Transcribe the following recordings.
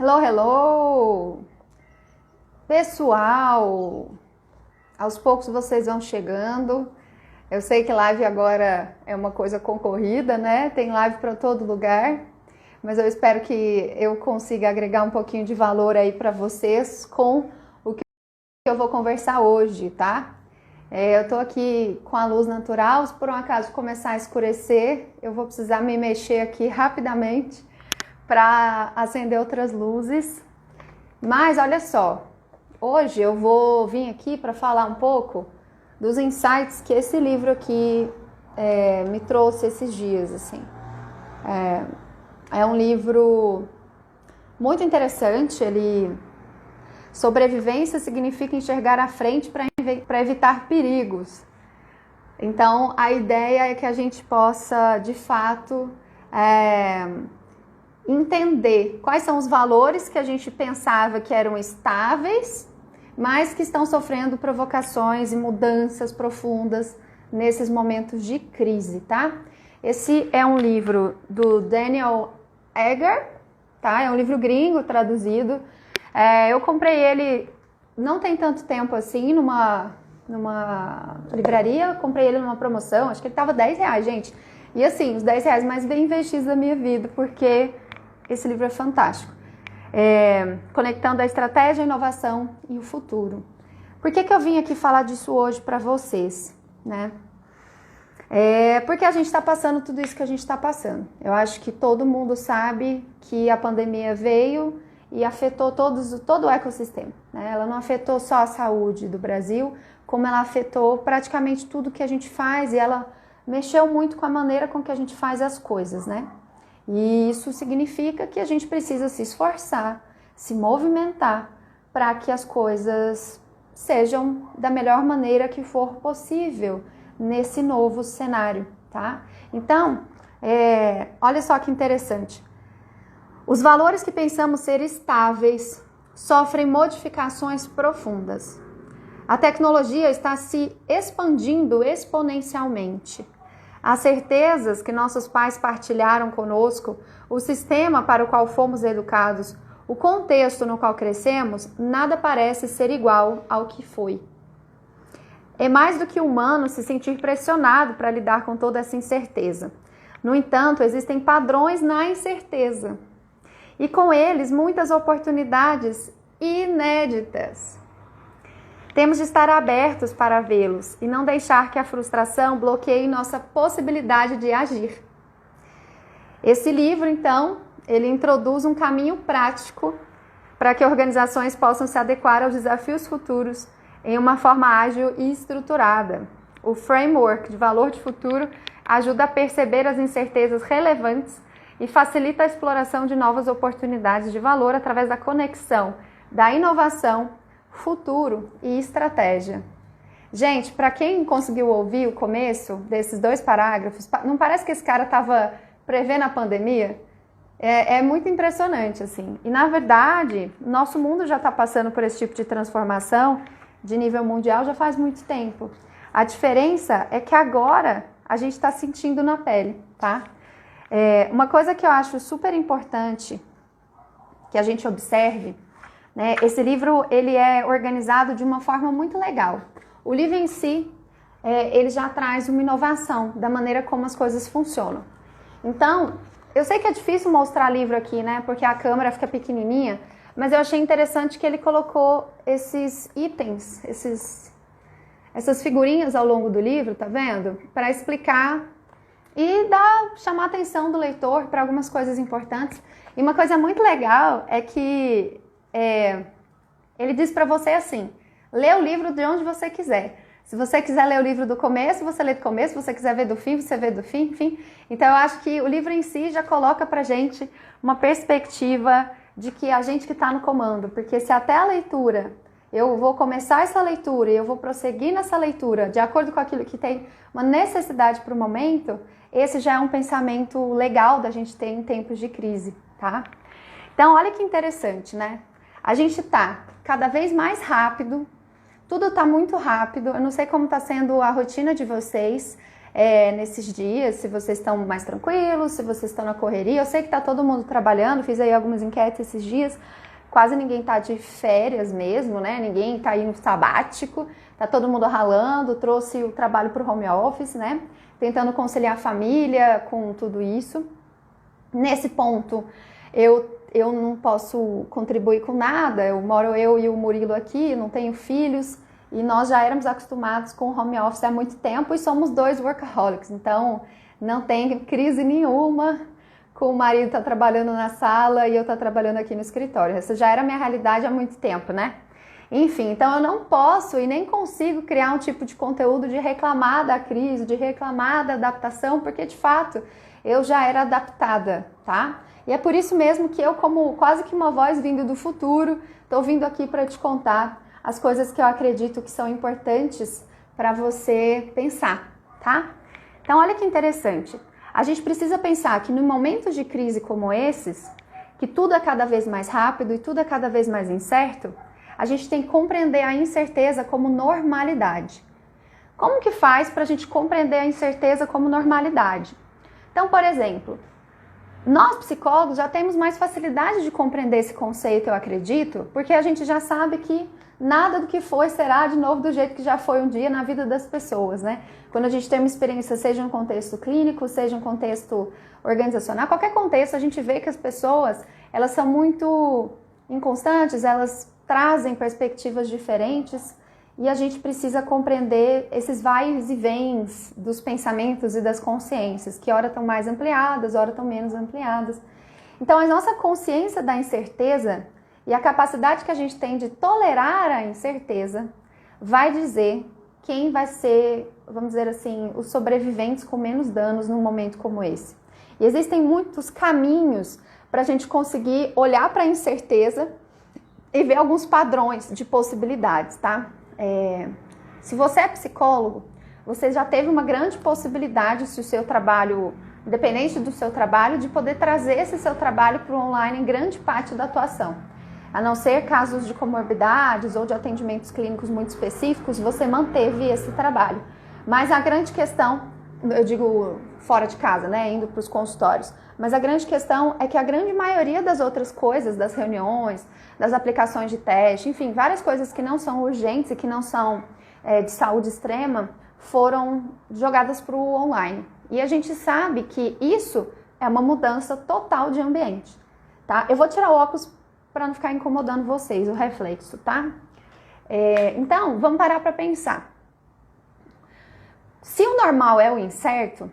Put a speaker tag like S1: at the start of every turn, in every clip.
S1: Hello, hello! Pessoal, aos poucos vocês vão chegando. Eu sei que live agora é uma coisa concorrida, né? Tem live para todo lugar, mas eu espero que eu consiga agregar um pouquinho de valor aí para vocês com o que eu vou conversar hoje, tá? Eu tô aqui com a luz natural, se por um acaso começar a escurecer, eu vou precisar me mexer aqui rapidamente para acender outras luzes. Mas olha só, hoje eu vou vir aqui para falar um pouco dos insights que esse livro aqui me trouxe esses dias, assim. É um livro muito interessante. Sobrevivência significa enxergar à frente para evitar perigos. Então, a ideia é que a gente possa, de fato, entender quais são os valores que a gente pensava que eram estáveis, mas que estão sofrendo provocações e mudanças profundas nesses momentos de crise, tá? Esse é um livro do Daniel Egger, tá? É um livro gringo traduzido. Eu comprei ele não tem tanto tempo assim, numa livraria. Eu comprei ele numa promoção, acho que ele tava R$10, gente. E assim, os R$10 mais bem investidos da minha vida, porque esse livro é fantástico. Conectando a estratégia, a inovação e o futuro. Por que eu vim aqui falar disso hoje para vocês, né? Porque a gente está passando tudo isso que a gente está passando. Eu acho que todo mundo sabe que a pandemia veio e afetou todo o ecossistema, né? Ela não afetou só a saúde do Brasil, como ela afetou praticamente tudo que a gente faz, e ela mexeu muito com a maneira com que a gente faz as coisas, né? E isso significa que a gente precisa se esforçar, se movimentar para que as coisas sejam da melhor maneira que for possível nesse novo cenário, tá? Então, olha só que interessante. Os valores que pensamos ser estáveis sofrem modificações profundas. A tecnologia está se expandindo exponencialmente. As certezas que nossos pais partilharam conosco, o sistema para o qual fomos educados, o contexto no qual crescemos, nada parece ser igual ao que foi. É mais do que humano se sentir pressionado para lidar com toda essa incerteza. No entanto, existem padrões na incerteza. E com eles, muitas oportunidades inéditas. Temos de estar abertos para vê-los e não deixar que a frustração bloqueie nossa possibilidade de agir. Esse livro, então, ele introduz um caminho prático para que organizações possam se adequar aos desafios futuros em uma forma ágil e estruturada. O framework de valor de futuro ajuda a perceber as incertezas relevantes e facilita a exploração de novas oportunidades de valor através da conexão da inovação, futuro e estratégia. Gente, para quem conseguiu ouvir o começo desses 2 parágrafos, não parece que esse cara estava prevendo a pandemia? É muito impressionante, assim. E, na verdade, nosso mundo já está passando por esse tipo de transformação de nível mundial já faz muito tempo. A diferença é que agora a gente está sentindo na pele, tá? Uma coisa que eu acho super importante que a gente observe, né? Esse livro ele é organizado de uma forma muito legal. O livro em si, ele já traz uma inovação da maneira como as coisas funcionam. Então, eu sei que é difícil mostrar livro aqui, né? Porque a câmera fica pequenininha, mas eu achei interessante que ele colocou esses itens, essas figurinhas ao longo do livro, tá vendo? Para explicar e chamar a atenção do leitor para algumas coisas importantes. E uma coisa muito legal é que ele diz para você assim: lê o livro de onde você quiser. Se você quiser ler o livro do começo, você lê do começo. Se você quiser ver do fim, você vê do fim, enfim. Então eu acho que o livro em si já coloca pra gente uma perspectiva de que a gente que está no comando. Porque se até a leitura, eu vou começar essa leitura e eu vou prosseguir nessa leitura de acordo com aquilo que tem uma necessidade para o momento, esse já é um pensamento legal da gente ter em tempos de crise, tá? Então, olha que interessante, né? A gente tá cada vez mais rápido, tudo tá muito rápido. Eu não sei como tá sendo a rotina de vocês. nesses dias, se vocês estão mais tranquilos, se vocês estão na correria. Eu sei que está todo mundo trabalhando, fiz aí algumas enquetes esses dias, quase ninguém está de férias mesmo, né? Ninguém está aí no sabático, está todo mundo ralando, trouxe o trabalho para o home office, né? Tentando conciliar a família com tudo isso. Nesse ponto, eu não posso contribuir com nada, eu e o Murilo aqui, não tenho filhos, e nós já éramos acostumados com o home office há muito tempo e somos 2 workaholics, então não tem crise nenhuma com o marido estar trabalhando na sala e eu estar trabalhando aqui no escritório. Essa já era a minha realidade há muito tempo, né? Enfim, então eu não posso e nem consigo criar um tipo de conteúdo de reclamar da crise, de reclamar da adaptação, porque de fato eu já era adaptada, tá? E é por isso mesmo que eu, como quase que uma voz vindo do futuro, estou vindo aqui para te contar as coisas que eu acredito que são importantes para você pensar, tá? Então olha que interessante. A gente precisa pensar que no momento de crise como esses, que tudo é cada vez mais rápido e tudo é cada vez mais incerto, a gente tem que compreender a incerteza como normalidade. Como que faz para a gente compreender a incerteza como normalidade? Então, por exemplo, nós psicólogos já temos mais facilidade de compreender esse conceito, eu acredito, porque a gente já sabe que nada do que foi será de novo do jeito que já foi um dia na vida das pessoas, né? Quando a gente tem uma experiência, seja em um contexto clínico, seja em um contexto organizacional, qualquer contexto, a gente vê que as pessoas, elas são muito inconstantes, elas trazem perspectivas diferentes e a gente precisa compreender esses vais e vens dos pensamentos e das consciências, que ora estão mais ampliadas, ora estão menos ampliadas. Então, a nossa consciência da incerteza e a capacidade que a gente tem de tolerar a incerteza vai dizer quem vai ser, vamos dizer assim, os sobreviventes com menos danos num momento como esse. E existem muitos caminhos para a gente conseguir olhar para a incerteza e ver alguns padrões de possibilidades, tá? Se você é psicólogo, você já teve uma grande possibilidade, se o seu trabalho, independente do seu trabalho, de poder trazer esse seu trabalho para o online em grande parte da atuação. A não ser casos de comorbidades ou de atendimentos clínicos muito específicos, você manteve esse trabalho. Mas a grande questão, eu digo fora de casa, né, indo para os consultórios, mas a grande questão é que a grande maioria das outras coisas, das reuniões, das aplicações de teste, enfim, várias coisas que não são urgentes e que não são de saúde extrema, foram jogadas para o online. E a gente sabe que isso é uma mudança total de ambiente, tá? Eu vou tirar o óculos para não ficar incomodando vocês, o reflexo, tá? Então, vamos parar para pensar. Se o normal é o incerto,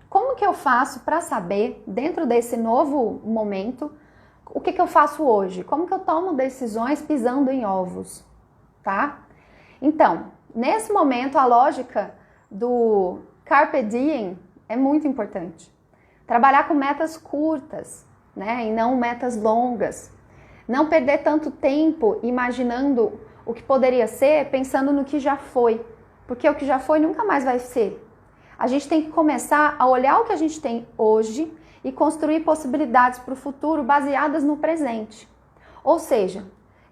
S1: como que eu faço para saber, dentro desse novo momento, o que eu faço hoje? Como que eu tomo decisões pisando em ovos, tá? Então, nesse momento, a lógica do Carpe Diem é muito importante. Trabalhar com metas curtas, né, e não metas longas. Não perder tanto tempo imaginando o que poderia ser, pensando no que já foi. Porque o que já foi nunca mais vai ser. A gente tem que começar a olhar o que a gente tem hoje e construir possibilidades para o futuro baseadas no presente. Ou seja,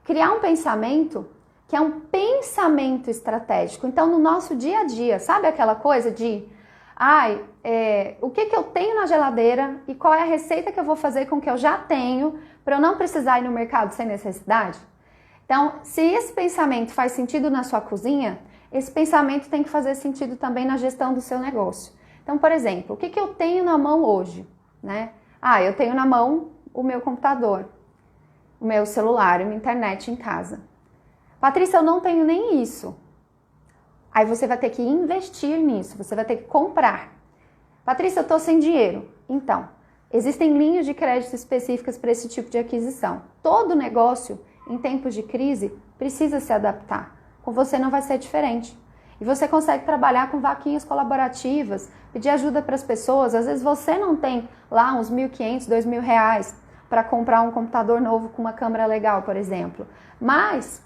S1: criar um pensamento que é um pensamento estratégico. Então, no nosso dia a dia, sabe aquela coisa de o que eu tenho na geladeira e qual é a receita que eu vou fazer com o que eu já tenho para eu não precisar ir no mercado sem necessidade? Então, se esse pensamento faz sentido na sua cozinha, esse pensamento tem que fazer sentido também na gestão do seu negócio. Então, por exemplo, o que eu tenho na mão hoje? Né? Eu tenho na mão o meu computador, o meu celular, a minha internet em casa. Patrícia, eu não tenho nem isso. Aí você vai ter que investir nisso, você vai ter que comprar. Patrícia, eu estou sem dinheiro. Então, existem linhas de crédito específicas para esse tipo de aquisição. Todo negócio, em tempos de crise, precisa se adaptar. Com você não vai ser diferente. E você consegue trabalhar com vaquinhas colaborativas, pedir ajuda para as pessoas. Às vezes você não tem lá uns R$1.500, R$2.000 para comprar um computador novo com uma câmera legal, por exemplo. Mas,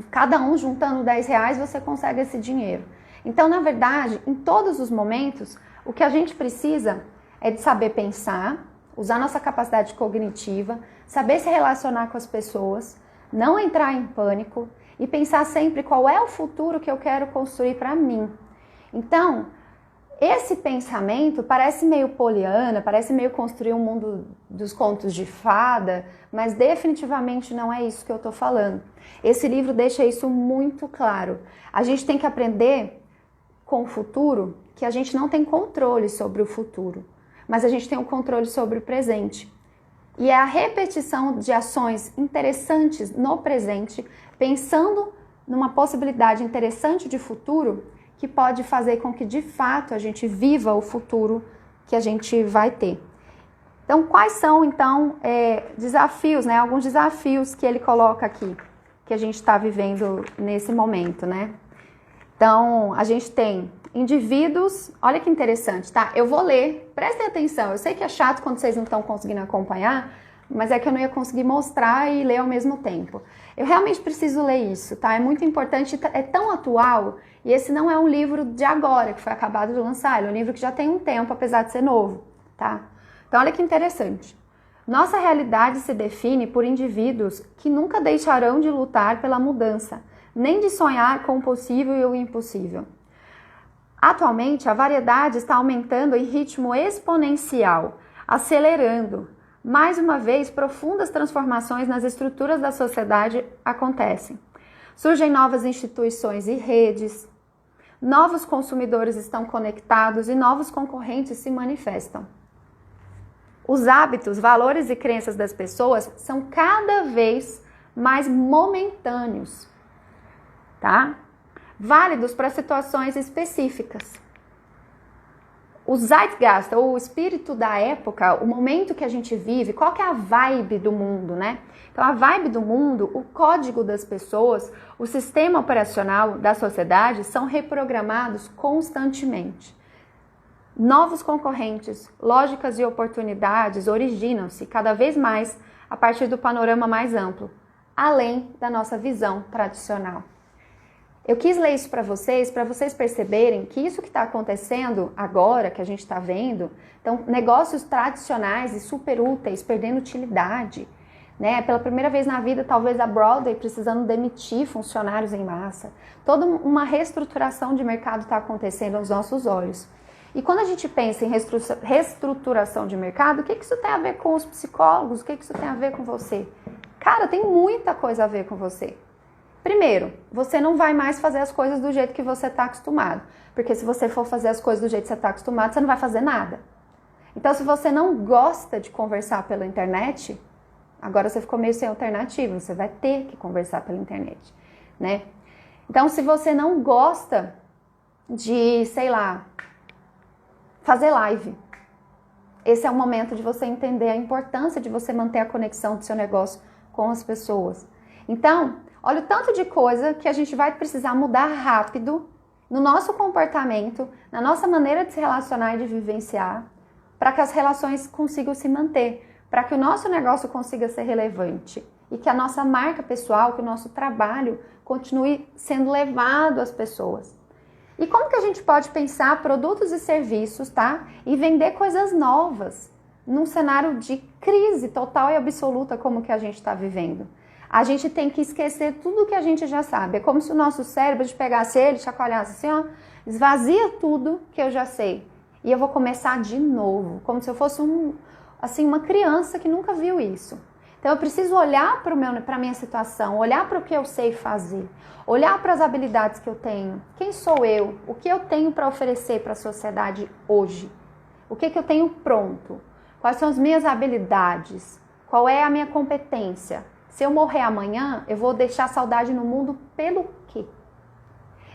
S1: cada um juntando R$10, você consegue esse dinheiro. Então, na verdade, em todos os momentos, o que a gente precisa é de saber pensar, usar nossa capacidade cognitiva, saber se relacionar com as pessoas, não entrar em pânico e pensar sempre qual é o futuro que eu quero construir para mim. Então, Esse pensamento parece meio poliana, parece meio construir um mundo dos contos de fada, mas definitivamente não é isso que eu tô falando. Esse livro deixa isso muito claro. A gente tem que aprender com o futuro que a gente não tem controle sobre o futuro, mas a gente tem o controle sobre o presente. E é a repetição de ações interessantes no presente, pensando numa possibilidade interessante de futuro, que pode fazer com que de fato a gente viva o futuro que a gente vai ter. Então, quais são então desafios, né? Alguns desafios que ele coloca aqui, que a gente está vivendo nesse momento, né? Então, a gente tem indivíduos, olha que interessante, tá? Eu vou ler, prestem atenção, eu sei que é chato quando vocês não estão conseguindo acompanhar, mas é que eu não ia conseguir mostrar e ler ao mesmo tempo. Eu realmente preciso ler isso, tá? É muito importante, é tão atual, e esse não é um livro de agora, que foi acabado de lançar, ele é um livro que já tem um tempo, apesar de ser novo, tá? Então, olha que interessante. Nossa realidade se define por indivíduos que nunca deixarão de lutar pela mudança, nem de sonhar com o possível e o impossível. Atualmente, a variedade está aumentando em ritmo exponencial, acelerando. Mais uma vez, profundas transformações nas estruturas da sociedade acontecem. Surgem novas instituições e redes, novos consumidores estão conectados e novos concorrentes se manifestam. Os hábitos, valores e crenças das pessoas são cada vez mais momentâneos, tá? Válidos para situações específicas. O zeitgeist, ou o espírito da época, o momento que a gente vive, qual que é a vibe do mundo, né? Então, a vibe do mundo, o código das pessoas, o sistema operacional da sociedade são reprogramados constantemente. Novos concorrentes, lógicas e oportunidades originam-se cada vez mais a partir do panorama mais amplo, além da nossa visão tradicional. Eu quis ler isso para vocês perceberem que isso que está acontecendo agora, que a gente está vendo, então negócios tradicionais e super úteis perdendo utilidade, né? Pela primeira vez na vida, talvez a Broadway precisando demitir funcionários em massa. Toda uma reestruturação de mercado está acontecendo aos nossos olhos. E quando a gente pensa em reestruturação de mercado, o que isso tem a ver com os psicólogos? O que isso tem a ver com você? Cara, tem muita coisa a ver com você. Primeiro, você não vai mais fazer as coisas do jeito que você está acostumado. Porque se você for fazer as coisas do jeito que você está acostumado, você não vai fazer nada. Então, se você não gosta de conversar pela internet, agora você ficou meio sem alternativa, você vai ter que conversar pela internet, né? Então, se você não gosta de, sei lá, fazer live, esse é o momento de você entender a importância de você manter a conexão do seu negócio com as pessoas. Então, olha o tanto de coisa que a gente vai precisar mudar rápido no nosso comportamento, na nossa maneira de se relacionar e de vivenciar, para que as relações consigam se manter, para que o nosso negócio consiga ser relevante e que a nossa marca pessoal, que o nosso trabalho continue sendo levado às pessoas. E como que a gente pode pensar produtos e serviços, tá? E vender coisas novas num cenário de crise total e absoluta como que a gente está vivendo? A gente tem que esquecer tudo que a gente já sabe. É como se o nosso cérebro, a gente pegasse ele, chacoalhasse assim, ó, esvazia tudo que eu já sei. E eu vou começar de novo, como se eu fosse uma criança que nunca viu isso. Então eu preciso olhar para a minha situação, olhar para o que eu sei fazer, olhar para as habilidades que eu tenho. Quem sou eu? O que eu tenho para oferecer para a sociedade hoje? O que eu tenho pronto? Quais são as minhas habilidades? Qual é a minha competência? Se eu morrer amanhã, eu vou deixar saudade no mundo pelo quê?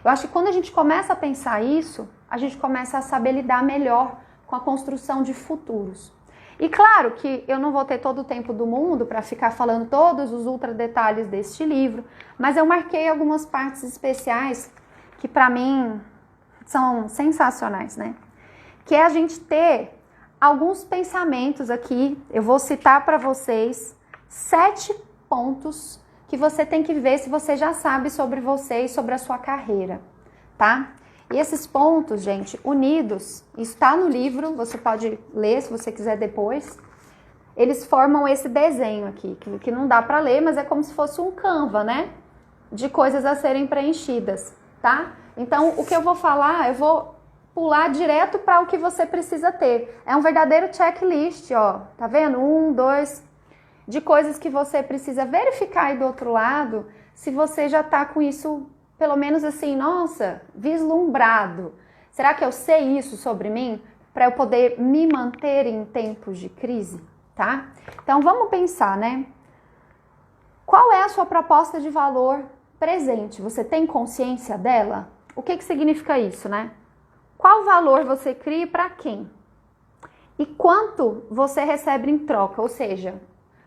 S1: Eu acho que quando a gente começa a pensar isso, a gente começa a saber lidar melhor com a construção de futuros. E claro que eu não vou ter todo o tempo do mundo para ficar falando todos os ultra detalhes deste livro, mas eu marquei algumas partes especiais que para mim são sensacionais, né? Que é a gente ter alguns pensamentos aqui, eu vou citar para vocês 7 pontos que você tem que ver se você já sabe sobre você e sobre a sua carreira, tá? E esses pontos, gente, unidos, está no livro, você pode ler se você quiser depois. Eles formam esse desenho aqui, que não dá para ler, mas é como se fosse um Canva, né? De coisas a serem preenchidas, tá? Então, o que eu vou falar, eu vou pular direto para o que você precisa ter. É um verdadeiro checklist, ó. Tá vendo? 1, 2, de coisas que você precisa verificar aí do outro lado, se você já tá com isso, pelo menos assim, nossa, vislumbrado. Será que eu sei isso sobre mim? Para eu poder me manter em tempos de crise, tá? Então vamos pensar, né? Qual é a sua proposta de valor presente? Você tem consciência dela? O que significa isso, né? Qual valor você cria e para quem? E quanto você recebe em troca? Ou seja,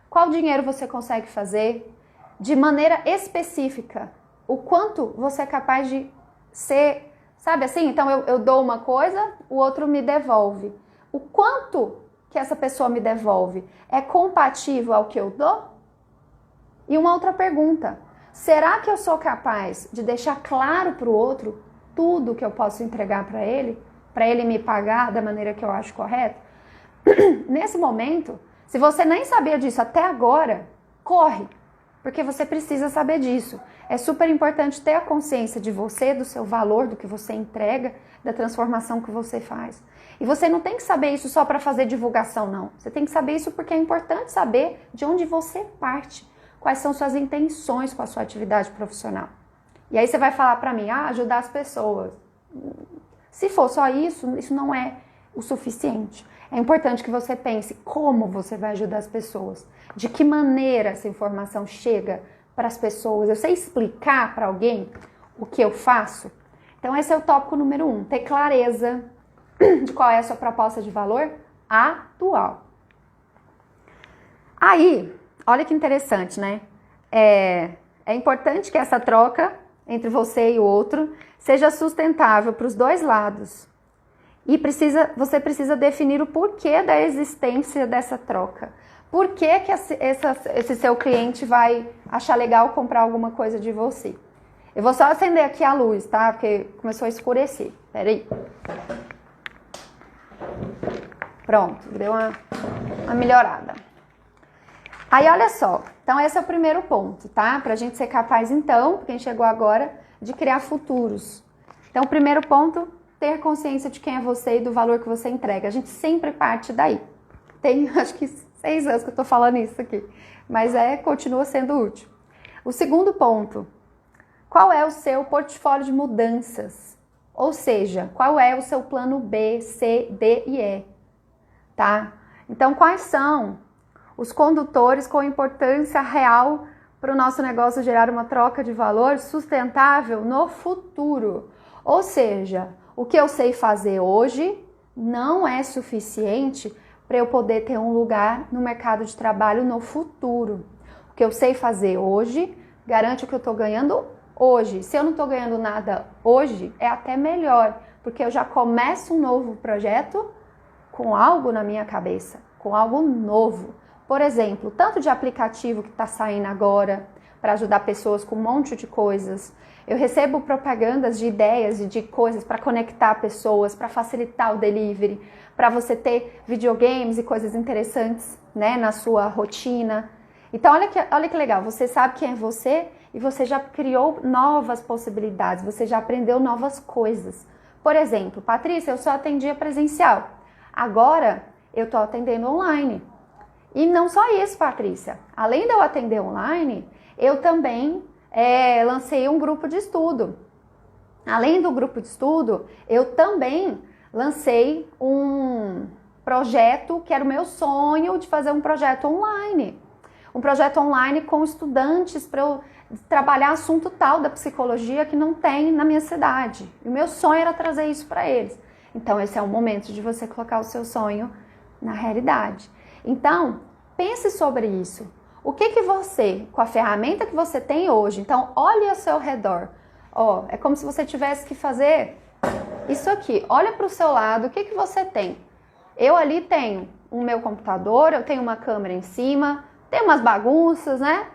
S1: qual dinheiro você consegue fazer de maneira específica? O quanto você é capaz de ser, sabe assim? Então eu dou uma coisa, o outro me devolve. O quanto que essa pessoa me devolve é compatível ao que eu dou? E uma outra pergunta, será que eu sou capaz de deixar claro para o outro tudo que eu posso entregar para ele me pagar da maneira que eu acho correta? Nesse momento, se você nem sabia disso até agora, corre, porque você precisa saber disso. É super importante ter a consciência de você, do seu valor, do que você entrega, da transformação que você faz. E você não tem que saber isso só para fazer divulgação, não. Você tem que saber isso porque é importante saber de onde você parte, quais são suas intenções com a sua atividade profissional. E aí você vai falar para mim, ajudar as pessoas. Se for só isso, isso não é o suficiente. É importante que você pense como você vai ajudar as pessoas, de que maneira essa informação chega para as pessoas. Eu sei explicar para alguém o que eu faço? Então esse é o tópico número 1, ter clareza de qual é a sua proposta de valor atual. Aí, olha que interessante, né? É importante que essa troca entre você e o outro seja sustentável para os dois lados. E você precisa definir o porquê da existência dessa troca. Por que esse seu cliente vai achar legal comprar alguma coisa de você? Eu vou só acender aqui a luz, tá? Porque começou a escurecer. Pera aí. Pronto, deu uma melhorada. Aí, olha só. Então, esse é o primeiro ponto, tá? Pra gente ser capaz, então, quem chegou agora, de criar futuros. Então, o primeiro ponto, ter consciência de quem é você e do valor que você entrega. A gente sempre parte daí. Tem, acho que 6 anos que eu tô falando isso aqui. Mas continua sendo útil. O segundo ponto, qual é o seu portfólio de mudanças? Ou seja, qual é o seu plano B, C, D e E? Tá? Então, quais são os condutores com importância real para o nosso negócio gerar uma troca de valor sustentável no futuro? Ou seja, o que eu sei fazer hoje não é suficiente para eu poder ter um lugar no mercado de trabalho no futuro. O que eu sei fazer hoje garante o que eu estou ganhando hoje. Se eu não estou ganhando nada hoje, é até melhor, porque eu já começo um novo projeto com algo na minha cabeça, com algo novo. Por exemplo, tanto de aplicativo que está saindo agora para ajudar pessoas com um monte de coisas. Eu recebo propagandas de ideias e de coisas para conectar pessoas, para facilitar o delivery, para você ter videogames e coisas interessantes, né, na sua rotina. Então, olha que legal, você sabe quem é você e você já criou novas possibilidades, você já aprendeu novas coisas. Por exemplo, Patrícia, eu só atendia presencial. Agora, eu estou atendendo online. E não só isso, Patrícia. Além de eu atender online, eu também lancei um grupo de estudo. Além do grupo de estudo, eu também lancei um projeto que era o meu sonho de fazer um projeto online. Um projeto online com estudantes para eu trabalhar assunto tal da psicologia que não tem na minha cidade. E o meu sonho era trazer isso para eles. Então, esse é o momento de você colocar o seu sonho na realidade. Então, pense sobre isso. O que você, com a ferramenta que você tem hoje, então olhe ao seu redor. É como se você tivesse que fazer isso aqui. Olha para o seu lado, o que você tem? Eu ali tenho o meu computador, eu tenho uma câmera em cima, tenho umas bagunças, né?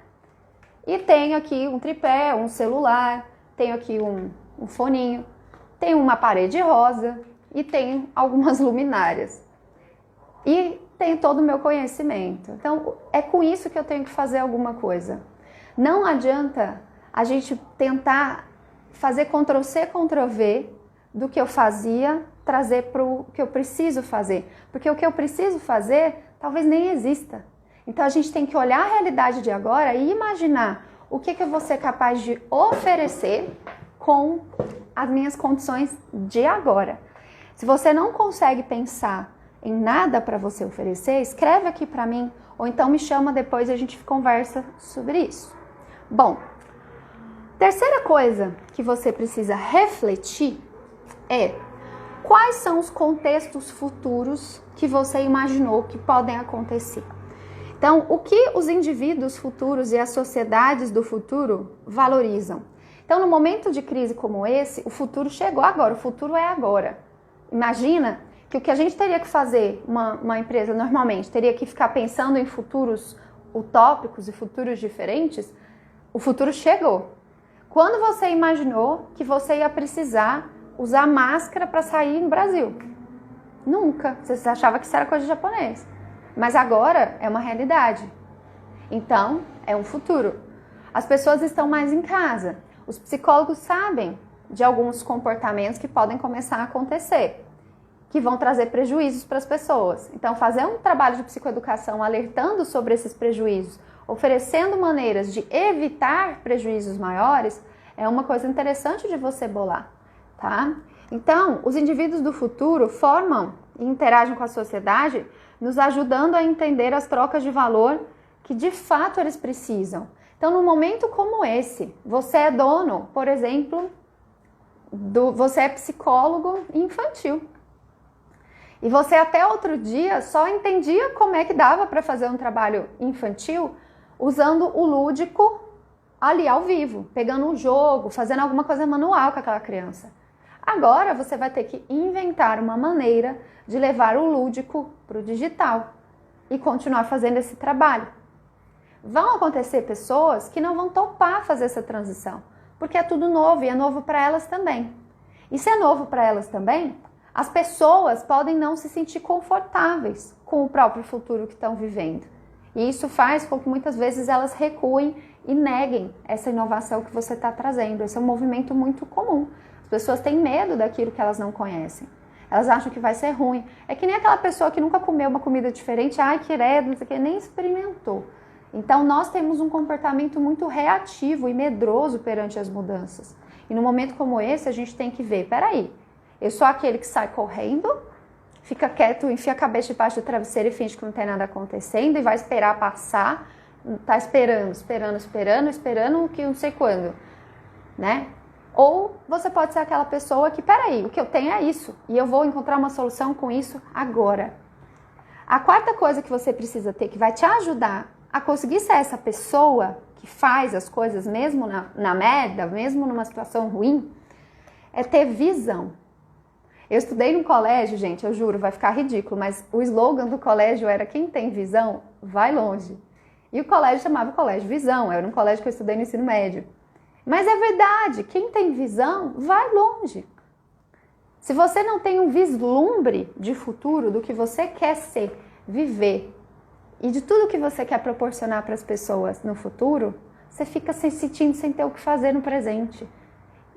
S1: E tenho aqui um tripé, um celular, tenho aqui um foninho, tenho uma parede rosa e tenho algumas luminárias. E tenho todo o meu conhecimento. Então, é com isso que eu tenho que fazer alguma coisa. Não adianta a gente tentar fazer Ctrl+C, Ctrl+V do que eu fazia, trazer para o que eu preciso fazer. Porque o que eu preciso fazer talvez nem exista. Então a gente tem que olhar a realidade de agora e imaginar o que eu vou ser capaz de oferecer com as minhas condições de agora. Se você não consegue pensar em nada para você oferecer, escreve aqui para mim, ou então me chama depois e a gente conversa sobre isso. Bom, terceira coisa que você precisa refletir é quais são os contextos futuros que você imaginou que podem acontecer. Então, o que os indivíduos futuros e as sociedades do futuro valorizam? Então, no momento de crise como esse, o futuro chegou agora, o futuro é agora. Imagina que o que a gente teria que fazer, uma empresa normalmente, teria que ficar pensando em futuros utópicos e futuros diferentes, o futuro chegou. Quando você imaginou que você ia precisar usar máscara para sair no Brasil? Nunca. Você achava que isso era coisa de japonês. Mas agora é uma realidade. Então, é um futuro. As pessoas estão mais em casa. Os psicólogos sabem de alguns comportamentos que podem começar a acontecer, que vão trazer prejuízos para as pessoas. Então, fazer um trabalho de psicoeducação alertando sobre esses prejuízos, oferecendo maneiras de evitar prejuízos maiores, é uma coisa interessante de você bolar, tá? Então, os indivíduos do futuro formam e interagem com a sociedade, nos ajudando a entender as trocas de valor que de fato eles precisam. Então, num momento como esse, você é dono, por exemplo, você é psicólogo infantil. E você até outro dia só entendia como é que dava para fazer um trabalho infantil usando o lúdico ali ao vivo, pegando um jogo, fazendo alguma coisa manual com aquela criança. Agora você vai ter que inventar uma maneira de levar o lúdico para o digital e continuar fazendo esse trabalho. Vão acontecer pessoas que não vão topar fazer essa transição, porque é tudo novo e é novo para elas também. E se é novo para elas também, as pessoas podem não se sentir confortáveis com o próprio futuro que estão vivendo. E isso faz com que muitas vezes elas recuem e neguem essa inovação que você está trazendo. Esse é um movimento muito comum. As pessoas têm medo daquilo que elas não conhecem. Elas acham que vai ser ruim. É que nem aquela pessoa que nunca comeu uma comida diferente, ai que credo, não sei o que, nem experimentou. Então nós temos um comportamento muito reativo e medroso perante as mudanças. E num momento como esse a gente tem que ver, peraí, eu sou aquele que sai correndo, fica quieto, enfia a cabeça debaixo do travesseiro e finge que não tem nada acontecendo e vai esperar passar, tá esperando que não sei quando, né? Ou você pode ser aquela pessoa que, peraí, o que eu tenho é isso e eu vou encontrar uma solução com isso agora. A quarta coisa que você precisa ter, que vai te ajudar a conseguir ser essa pessoa que faz as coisas mesmo na merda, mesmo numa situação ruim, é ter visão. Eu estudei no colégio, gente, eu juro, vai ficar ridículo, mas o slogan do colégio era quem tem visão, vai longe. E o colégio chamava Colégio Visão, era um colégio que eu estudei no ensino médio. Mas é verdade, quem tem visão, vai longe. Se você não tem um vislumbre de futuro, do que você quer ser, viver, e de tudo que você quer proporcionar para as pessoas no futuro, você fica se sentindo sem ter o que fazer no presente.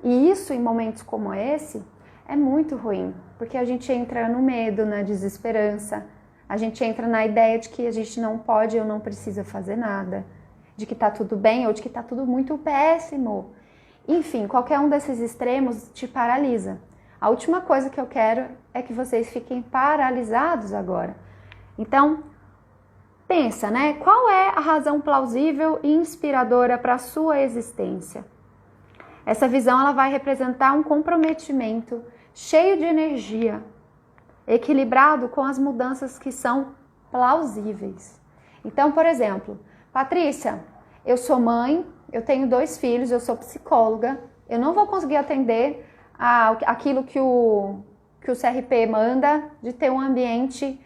S1: E isso, em momentos como esse, é muito ruim, porque a gente entra no medo, na desesperança, a gente entra na ideia de que a gente não pode ou não precisa fazer nada, de que tá tudo bem ou de que tá tudo muito péssimo. Enfim, qualquer um desses extremos te paralisa. A última coisa que eu quero é que vocês fiquem paralisados agora. Então, pensa, né? Qual é a razão plausível e inspiradora para a sua existência? Essa visão ela vai representar um comprometimento cheio de energia, equilibrado com as mudanças que são plausíveis. Então, por exemplo, Patrícia, eu sou mãe, eu tenho 2 filhos, eu sou psicóloga, eu não vou conseguir atender aquilo que o CRP manda, de ter um ambiente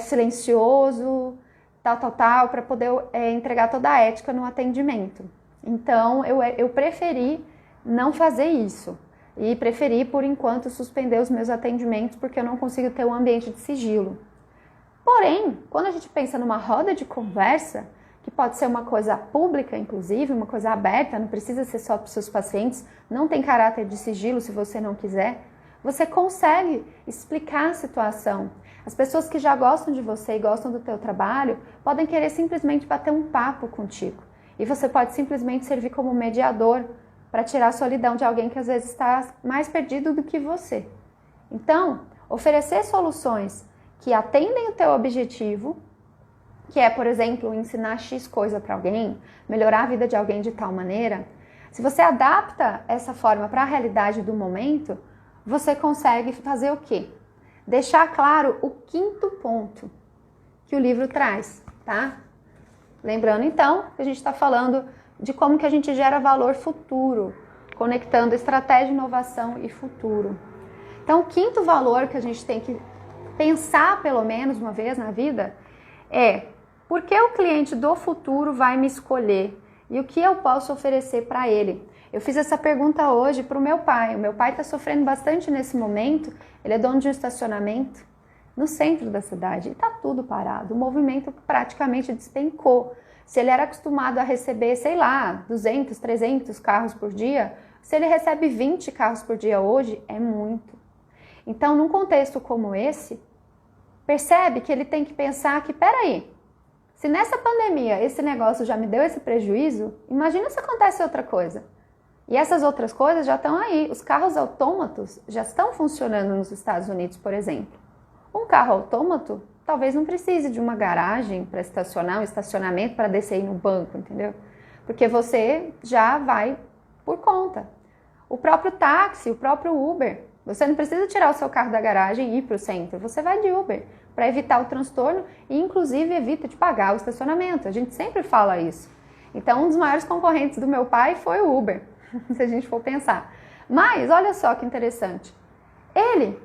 S1: silencioso, tal, para poder entregar toda a ética no atendimento. Então, eu preferi não fazer isso e preferi, por enquanto, suspender os meus atendimentos porque eu não consigo ter um ambiente de sigilo. Porém, quando a gente pensa numa roda de conversa, que pode ser uma coisa pública, inclusive, uma coisa aberta, não precisa ser só para os seus pacientes, não tem caráter de sigilo se você não quiser, você consegue explicar a situação. As pessoas que já gostam de você e gostam do teu trabalho podem querer simplesmente bater um papo contigo. E você pode simplesmente servir como mediador para tirar a solidão de alguém que às vezes está mais perdido do que você. Então, oferecer soluções que atendem o teu objetivo, que é, por exemplo, ensinar X coisa para alguém, melhorar a vida de alguém de tal maneira, se você adapta essa forma para a realidade do momento, você consegue fazer o quê? Deixar claro o quinto ponto que o livro traz, tá? Lembrando, então, que a gente está falando de como que a gente gera valor futuro, conectando estratégia, inovação e futuro. Então, o quinto valor que a gente tem que pensar, pelo menos uma vez na vida, é por que o cliente do futuro vai me escolher e o que eu posso oferecer para ele. Eu fiz essa pergunta hoje para o meu pai. O meu pai está sofrendo bastante nesse momento. Ele é dono de um estacionamento no centro da cidade e está tudo parado. O movimento praticamente despencou. Se ele era acostumado a receber, sei lá, 200, 300 carros por dia, se ele recebe 20 carros por dia hoje, é muito. Então, num contexto como esse, percebe que ele tem que pensar que, peraí, se nessa pandemia esse negócio já me deu esse prejuízo, imagina se acontece outra coisa. E essas outras coisas já estão aí. Os carros autômatos já estão funcionando nos Estados Unidos, por exemplo. Um carro autômato talvez não precise de uma garagem para estacionar, um estacionamento para descer no banco, entendeu? Porque você já vai por conta. O próprio táxi, o próprio Uber, você não precisa tirar o seu carro da garagem e ir para o centro, você vai de Uber para evitar o transtorno e inclusive evita de pagar o estacionamento. A gente sempre fala isso. Então, um dos maiores concorrentes do meu pai foi o Uber, se a gente for pensar. Mas, olha só que interessante, ele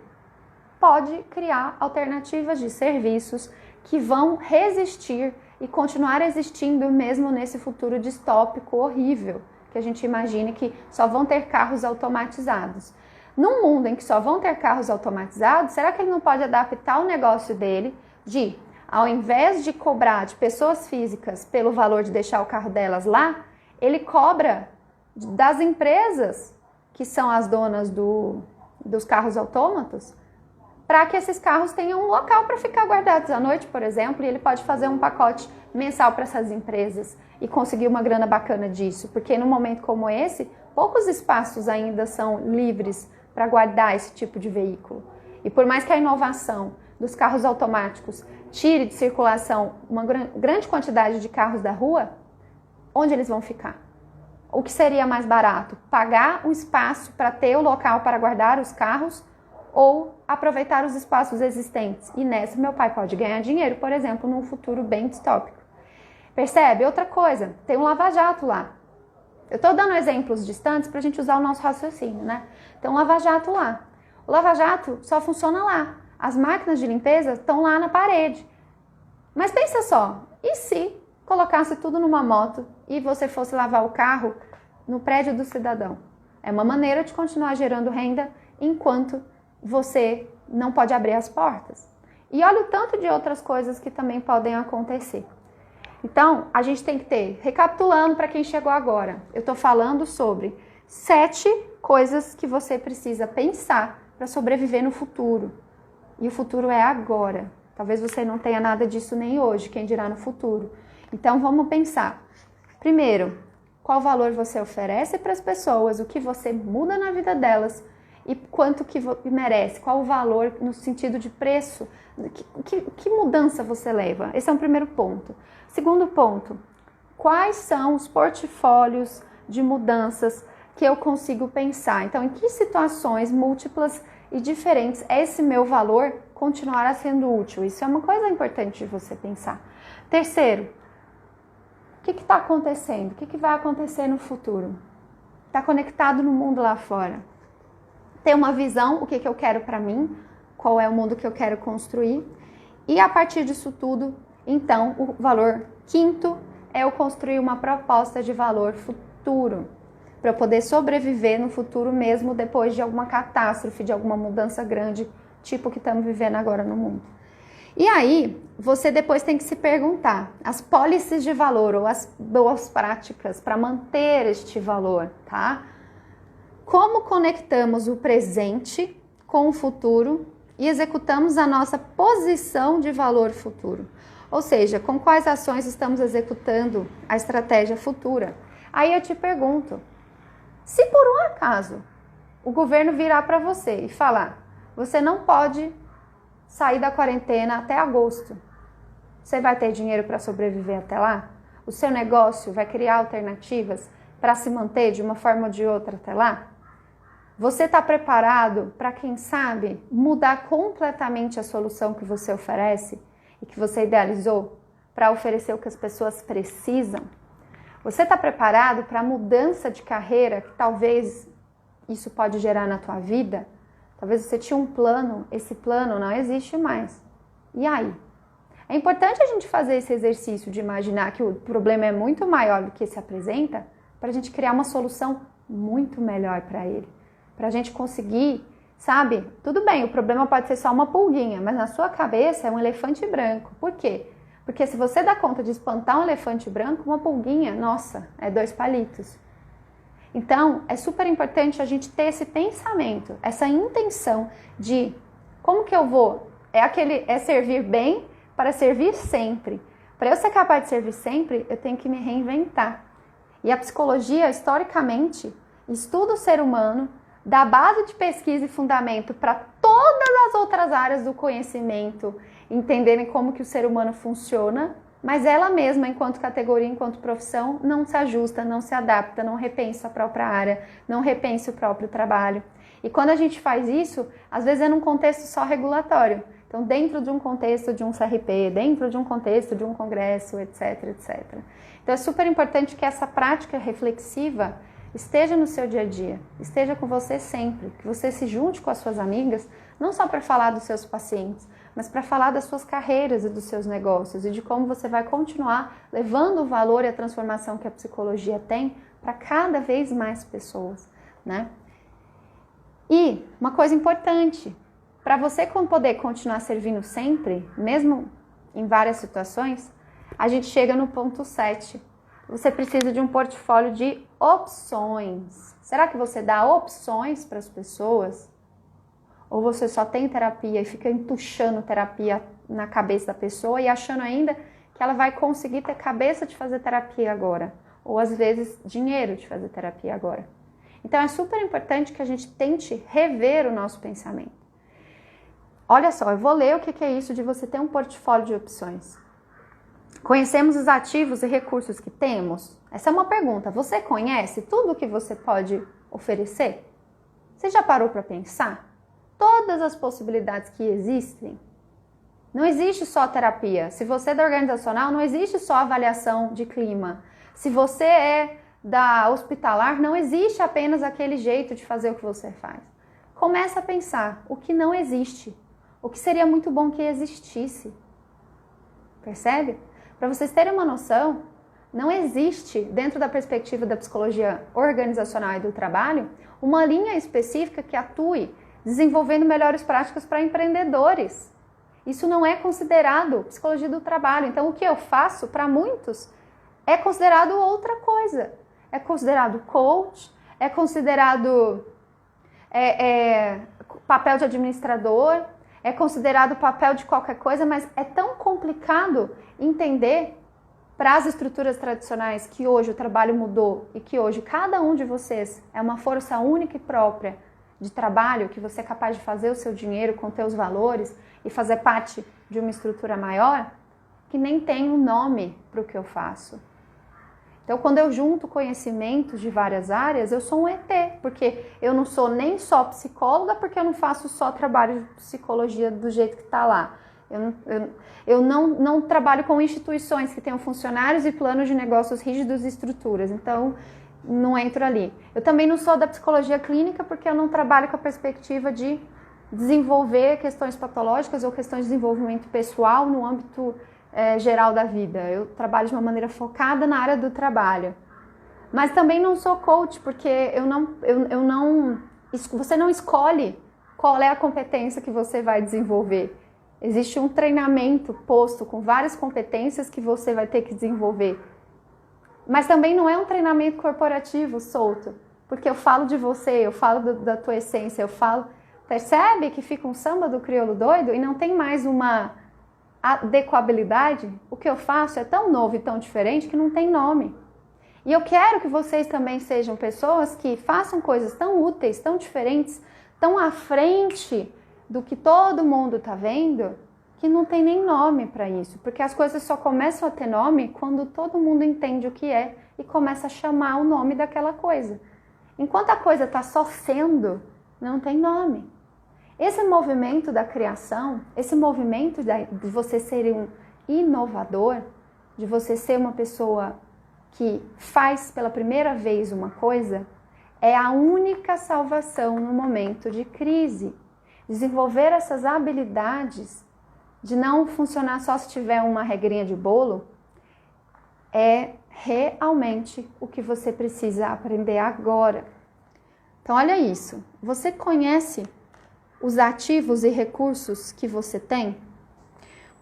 S1: pode criar alternativas de serviços que vão resistir e continuar existindo mesmo nesse futuro distópico horrível, que a gente imagine que só vão ter carros automatizados. Num mundo em que só vão ter carros automatizados, será que ele não pode adaptar o negócio dele de, ao invés de cobrar de pessoas físicas pelo valor de deixar o carro delas lá, ele cobra das empresas que são as donas dos carros autômatos, para que esses carros tenham um local para ficar guardados à noite, por exemplo, e ele pode fazer um pacote mensal para essas empresas e conseguir uma grana bacana disso, porque num momento como esse, poucos espaços ainda são livres para guardar esse tipo de veículo. E por mais que a inovação dos carros automáticos tire de circulação uma grande quantidade de carros da rua, onde eles vão ficar? O que seria mais barato? Pagar um espaço para ter o local para guardar os carros ou aproveitar os espaços existentes? E nessa meu pai pode ganhar dinheiro, por exemplo, num futuro bem distópico. Percebe? Outra coisa, tem um lava-jato lá. Eu estou dando exemplos distantes para a gente usar o nosso raciocínio, né? Tem um lava-jato lá. O lava-jato só funciona lá. As máquinas de limpeza estão lá na parede. Mas pensa só, e se colocasse tudo numa moto e você fosse lavar o carro no prédio do cidadão? É uma maneira de continuar gerando renda enquanto você não pode abrir as portas. E olha o tanto de outras coisas que também podem acontecer. Então, a gente tem que ter, recapitulando para quem chegou agora, eu estou falando sobre 7 coisas que você precisa pensar para sobreviver no futuro. E o futuro é agora. Talvez você não tenha nada disso nem hoje, quem dirá no futuro. Então, vamos pensar. Primeiro, qual valor você oferece para as pessoas, o que você muda na vida delas e quanto que merece, qual o valor no sentido de preço, que mudança você leva. Esse é um primeiro ponto. Segundo ponto, quais são os portfólios de mudanças que eu consigo pensar? Então, em que situações múltiplas e diferentes esse meu valor continuará sendo útil? Isso é uma coisa importante de você pensar. Terceiro, o que está acontecendo? O que vai acontecer no futuro? Está conectado no mundo lá fora. Ter uma visão, o que eu quero para mim, qual é o mundo que eu quero construir. E a partir disso tudo, então, o valor quinto é eu construir uma proposta de valor futuro, para eu poder sobreviver no futuro mesmo depois de alguma catástrofe, de alguma mudança grande, tipo que estamos vivendo agora no mundo. E aí, você depois tem que se perguntar, as pólices de valor ou as boas práticas para manter este valor, tá? Como conectamos o presente com o futuro e executamos a nossa posição de valor futuro. Ou seja, com quais ações estamos executando a estratégia futura. Aí eu te pergunto, se por um acaso o governo virar para você e falar, você não pode sair da quarentena até agosto, você vai ter dinheiro para sobreviver até lá? O seu negócio vai criar alternativas para se manter de uma forma ou de outra até lá? Você está preparado para, quem sabe, mudar completamente a solução que você oferece e que você idealizou para oferecer o que as pessoas precisam? Você está preparado para a mudança de carreira que talvez isso pode gerar na tua vida? Talvez você tinha um plano, esse plano não existe mais. E aí? É importante a gente fazer esse exercício de imaginar que o problema é muito maior do que se apresenta para a gente criar uma solução muito melhor para ele. Para a gente conseguir, sabe? Tudo bem, o problema pode ser só uma pulguinha, mas na sua cabeça é um elefante branco. Por quê? Porque se você dá conta de espantar um elefante branco, uma pulguinha, nossa, é 2 palitos. Então, é super importante a gente ter esse pensamento, essa intenção de como que eu vou? É servir bem para servir sempre. Para eu ser capaz de servir sempre, eu tenho que me reinventar. E a psicologia, historicamente, estuda o ser humano, dá base de pesquisa e fundamento para todas as outras áreas do conhecimento, entenderem como que o ser humano funciona, mas ela mesma, enquanto categoria, enquanto profissão, não se ajusta, não se adapta, não repensa a própria área, não repensa o próprio trabalho. E quando a gente faz isso, às vezes é num contexto só regulatório. Então, dentro de um contexto de um CRP, dentro de um contexto de um congresso, etc, etc. Então, é super importante que essa prática reflexiva esteja no seu dia a dia, esteja com você sempre, que você se junte com as suas amigas, não só para falar dos seus pacientes, mas para falar das suas carreiras e dos seus negócios e de como você vai continuar levando o valor e a transformação que a psicologia tem para cada vez mais pessoas, né? E uma coisa importante, para você poder continuar servindo sempre, mesmo em várias situações, a gente chega no ponto 7. Você precisa de um portfólio de opções. Será que você dá opções para as pessoas? Ou você só tem terapia e fica empuxando terapia na cabeça da pessoa e achando ainda que ela vai conseguir ter cabeça de fazer terapia agora? Ou às vezes dinheiro de fazer terapia agora? Então é super importante que a gente tente rever o nosso pensamento. Olha só, eu vou ler o que é isso de você ter um portfólio de opções. Conhecemos os ativos e recursos que temos? Essa é uma pergunta. Você conhece tudo o que você pode oferecer? Você já parou para pensar? Todas as possibilidades que existem? Não existe só terapia. Se você é da organizacional, não existe só avaliação de clima. Se você é da hospitalar, não existe apenas aquele jeito de fazer o que você faz. Começa a pensar o que não existe. O que seria muito bom que existisse. Percebe? Para vocês terem uma noção, não existe, dentro da perspectiva da psicologia organizacional e do trabalho, uma linha específica que atue desenvolvendo melhores práticas para empreendedores. Isso não é considerado psicologia do trabalho. Então, o que eu faço, para muitos, é considerado outra coisa. É considerado coach, é considerado papel de administrador, é considerado papel de qualquer coisa, mas é tão complicado entender para as estruturas tradicionais que hoje o trabalho mudou e que hoje cada um de vocês é uma força única e própria de trabalho, que você é capaz de fazer o seu dinheiro com teus valores e fazer parte de uma estrutura maior, que nem tem um nome para o que eu faço. Então, quando eu junto conhecimentos de várias áreas, eu sou um ET, porque eu não sou nem só psicóloga, porque eu não faço só trabalho de psicologia do jeito que está lá. Eu não trabalho com instituições que tenham funcionários e planos de negócios rígidos e estruturas, então não entro ali. Eu também não sou da psicologia clínica, porque eu não trabalho com a perspectiva de desenvolver questões patológicas ou questões de desenvolvimento pessoal no âmbito geral da vida. Eu trabalho de uma maneira focada na área do trabalho. Mas também não sou coach, porque você não escolhe qual é a competência que você vai desenvolver. Existe um treinamento posto com várias competências que você vai ter que desenvolver. Mas também não é um treinamento corporativo solto, porque eu falo de você, eu falo da tua essência, eu falo Percebe que fica um samba do crioulo doido e não tem mais uma adequabilidade? O que eu faço é tão novo e tão diferente que não tem nome. E eu quero que vocês também sejam pessoas que façam coisas tão úteis, tão diferentes, tão à frente do que todo mundo está vendo, que não tem nem nome para isso. Porque as coisas só começam a ter nome quando todo mundo entende o que é e começa a chamar o nome daquela coisa. Enquanto a coisa está só sendo, não tem nome. Esse movimento da criação, esse movimento de você ser um inovador, de você ser uma pessoa que faz pela primeira vez uma coisa, é a única salvação no momento de crise. Desenvolver essas habilidades de não funcionar só se tiver uma regrinha de bolo é realmente o que você precisa aprender agora. Então olha isso, você conhece os ativos e recursos que você tem?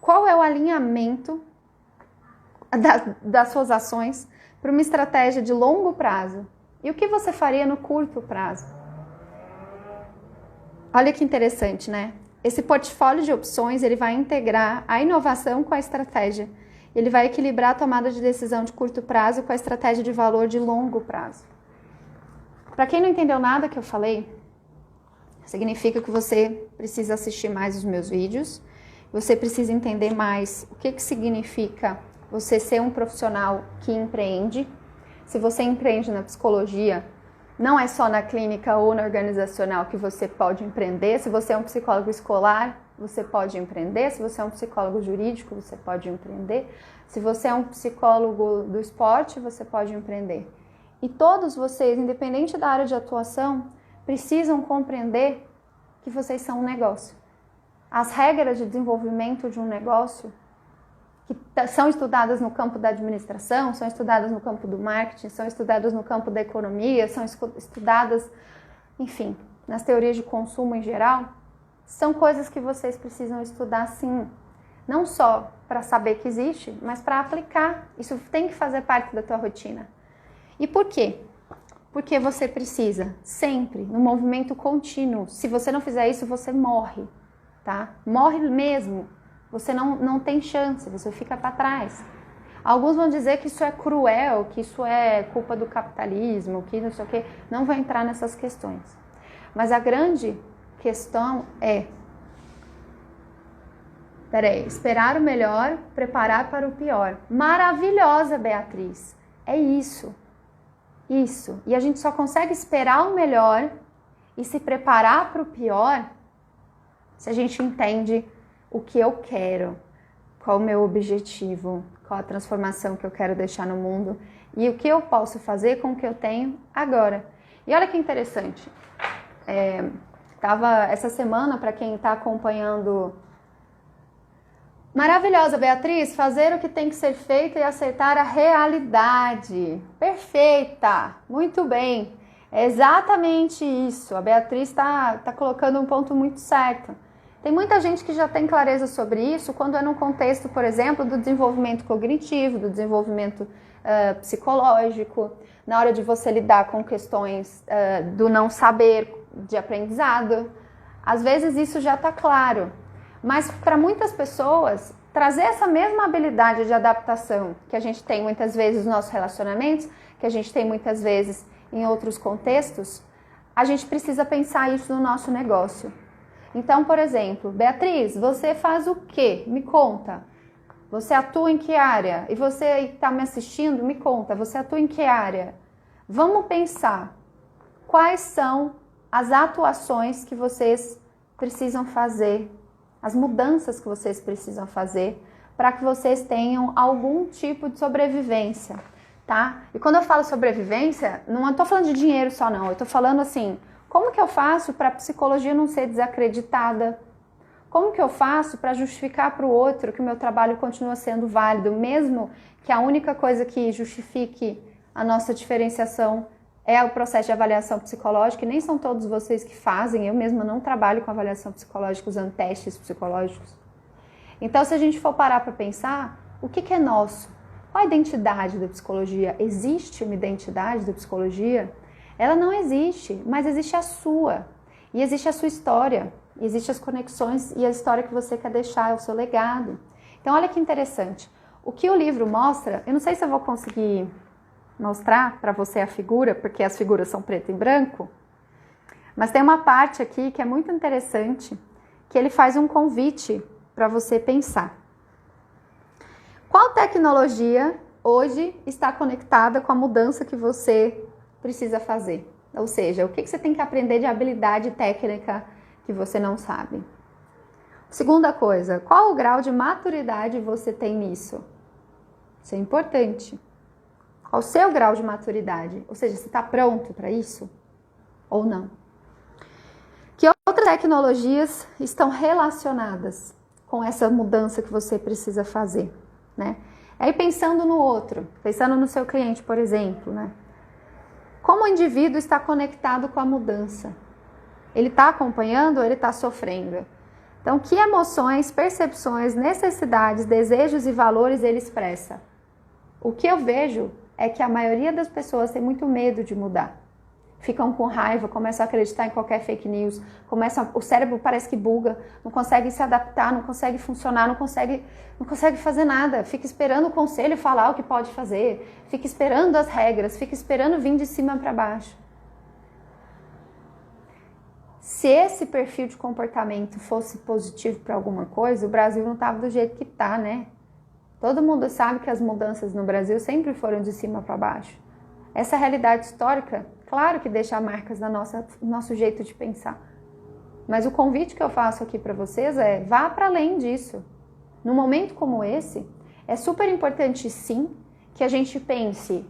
S1: Qual é o alinhamento das suas ações para uma estratégia de longo prazo? E o que você faria no curto prazo? Olha que interessante, né? Esse portfólio de opções, ele vai integrar a inovação com a estratégia. Ele vai equilibrar a tomada de decisão de curto prazo com a estratégia de valor de longo prazo. Para quem não entendeu nada que eu falei, significa que você precisa assistir mais os meus vídeos, você precisa entender mais o que significa você ser um profissional que empreende. Se você empreende na psicologia, não é só na clínica ou na organizacional que você pode empreender. Se você é um psicólogo escolar, você pode empreender. Se você é um psicólogo jurídico, você pode empreender. Se você é um psicólogo do esporte, você pode empreender. E todos vocês, independente da área de atuação, precisam compreender que vocês são um negócio. As regras de desenvolvimento de um negócio que são estudadas no campo da administração, são estudadas no campo do marketing, são estudadas no campo da economia, são estudadas, enfim, nas teorias de consumo em geral, são coisas que vocês precisam estudar sim, não só para saber que existe, mas para aplicar. Isso tem que fazer parte da tua rotina. E por quê? Porque você precisa sempre, no movimento contínuo. Se você não fizer isso, você morre, tá? Morre mesmo. Você não tem chance, você fica para trás. Alguns vão dizer que isso é cruel, que isso é culpa do capitalismo, que não sei o quê. Não vou entrar nessas questões. Mas a grande questão é... esperar o melhor, preparar para o pior. Maravilhosa, Beatriz. É isso. Isso. E a gente só consegue esperar o melhor e se preparar para o pior se a gente entende o que eu quero, qual o meu objetivo, qual a transformação que eu quero deixar no mundo e o que eu posso fazer com o que eu tenho agora. E olha que interessante, essa semana, para quem está acompanhando, maravilhosa, Beatriz, fazer o que tem que ser feito e aceitar a realidade. Perfeita, muito bem, é exatamente isso. A Beatriz está colocando um ponto muito certo. Tem muita gente que já tem clareza sobre isso quando é num contexto, por exemplo, do desenvolvimento cognitivo, do desenvolvimento psicológico, na hora de você lidar com questões do não saber, de aprendizado. Às vezes isso já está claro, mas para muitas pessoas, trazer essa mesma habilidade de adaptação que a gente tem muitas vezes nos nossos relacionamentos, que a gente tem muitas vezes em outros contextos, a gente precisa pensar isso no nosso negócio. Então, por exemplo, Beatriz, você faz o quê? Me conta. Você atua em que área? E você que está me assistindo, me conta, você atua em que área? Vamos pensar quais são as atuações que vocês precisam fazer, as mudanças que vocês precisam fazer para que vocês tenham algum tipo de sobrevivência, tá? E quando eu falo sobrevivência, não estou falando de dinheiro só não, eu estou falando assim... Como que eu faço para a psicologia não ser desacreditada? Como que eu faço para justificar para o outro que o meu trabalho continua sendo válido, mesmo que a única coisa que justifique a nossa diferenciação é o processo de avaliação psicológica, e nem são todos vocês que fazem, eu mesma não trabalho com avaliação psicológica usando testes psicológicos. Então, se a gente for parar para pensar, o que é nosso? Qual a identidade da psicologia? Existe uma identidade da psicologia? Ela não existe, mas existe a sua. E existe a sua história, existem as conexões e a história que você quer deixar, é o seu legado. Então olha que interessante. O que o livro mostra, eu não sei se eu vou conseguir mostrar para você a figura, porque as figuras são preto e branco, mas tem uma parte aqui que é muito interessante, que ele faz um convite para você pensar. Qual tecnologia hoje está conectada com a mudança que você precisa fazer? Ou seja, o que você tem que aprender de habilidade técnica que você não sabe? Segunda coisa, qual o grau de maturidade você tem nisso? Isso é importante. Qual o seu grau de maturidade? Ou seja, você está pronto para isso? Ou não? Que outras tecnologias estão relacionadas com essa mudança que você precisa fazer, né? Aí pensando no outro, pensando no seu cliente, por exemplo, né? Como o indivíduo está conectado com a mudança? Ele está acompanhando ou ele está sofrendo? Então, que emoções, percepções, necessidades, desejos e valores ele expressa? O que eu vejo é que a maioria das pessoas tem muito medo de mudar. Ficam com raiva, começam a acreditar em qualquer fake news, o cérebro parece que buga, não consegue se adaptar, não consegue funcionar, não consegue fazer nada. Fica esperando o conselho falar o que pode fazer, fica esperando as regras, fica esperando vir de cima para baixo. Se esse perfil de comportamento fosse positivo para alguma coisa, o Brasil não estava do jeito que está, né? Todo mundo sabe que as mudanças no Brasil sempre foram de cima para baixo. Essa realidade histórica, claro que deixa marcas no nosso jeito de pensar. Mas o convite que eu faço aqui para vocês é, vá para além disso. Num momento como esse, é super importante sim que a gente pense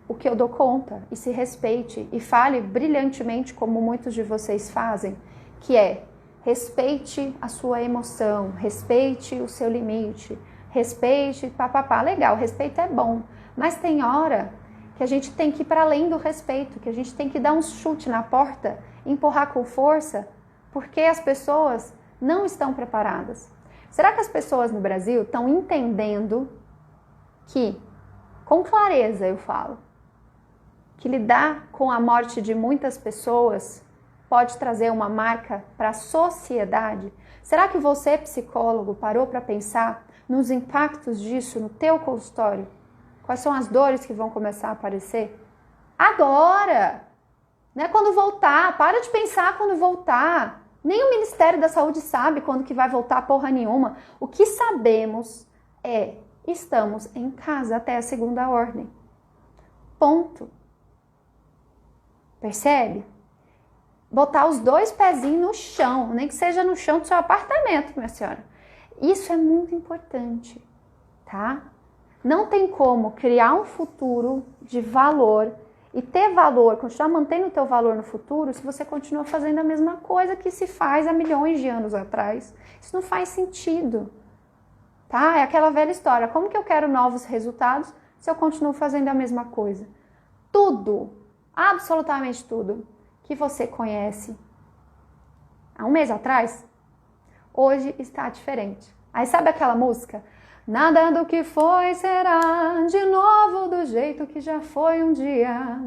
S1: o que eu dou conta e se respeite e fale brilhantemente como muitos de vocês fazem, que é respeite a sua emoção, respeite o seu limite, respeite, papapá, legal, respeito é bom, mas tem hora que a gente tem que ir para além do respeito, que a gente tem que dar um chute na porta, empurrar com força, porque as pessoas não estão preparadas. Será que as pessoas no Brasil estão entendendo que, com clareza eu falo, que lidar com a morte de muitas pessoas pode trazer uma marca para a sociedade? Será que você, psicólogo, parou para pensar nos impactos disso no teu consultório? Quais são as dores que vão começar a aparecer? Agora! Não é quando voltar, para de pensar quando voltar. Nem o Ministério da Saúde sabe quando que vai voltar porra nenhuma. O que sabemos é, estamos em casa até a segunda ordem. Ponto. Percebe? Botar os dois pezinhos no chão, nem que seja no chão do seu apartamento, minha senhora. Isso é muito importante, tá? Não tem como criar um futuro de valor e ter valor, continuar mantendo o teu valor no futuro se você continua fazendo a mesma coisa que se faz há milhões de anos atrás. Isso não faz sentido, tá? É aquela velha história. Como que eu quero novos resultados se eu continuo fazendo a mesma coisa? Tudo, absolutamente tudo que você conhece há um mês atrás, hoje está diferente. Aí sabe aquela música? Nada do que foi será de novo do jeito que já foi um dia.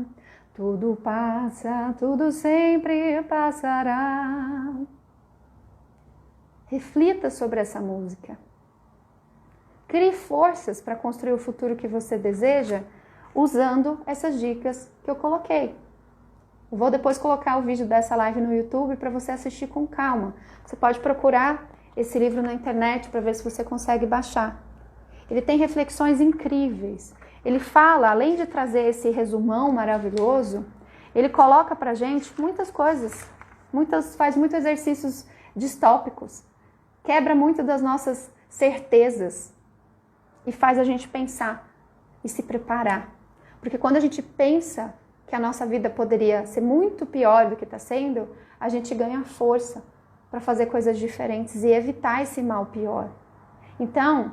S1: Tudo passa, tudo sempre passará. Reflita sobre essa música. Crie forças para construir o futuro que você deseja usando essas dicas que eu coloquei. Eu vou depois colocar o vídeo dessa live no YouTube para você assistir com calma. Você pode procurar esse livro na internet para ver se você consegue baixar. Ele tem reflexões incríveis. Ele fala, além de trazer esse resumão maravilhoso, ele coloca pra gente muitas coisas, faz muitos exercícios distópicos, quebra muito das nossas certezas e faz a gente pensar e se preparar. Porque quando a gente pensa que a nossa vida poderia ser muito pior do que está sendo, a gente ganha força para fazer coisas diferentes e evitar esse mal pior. Então,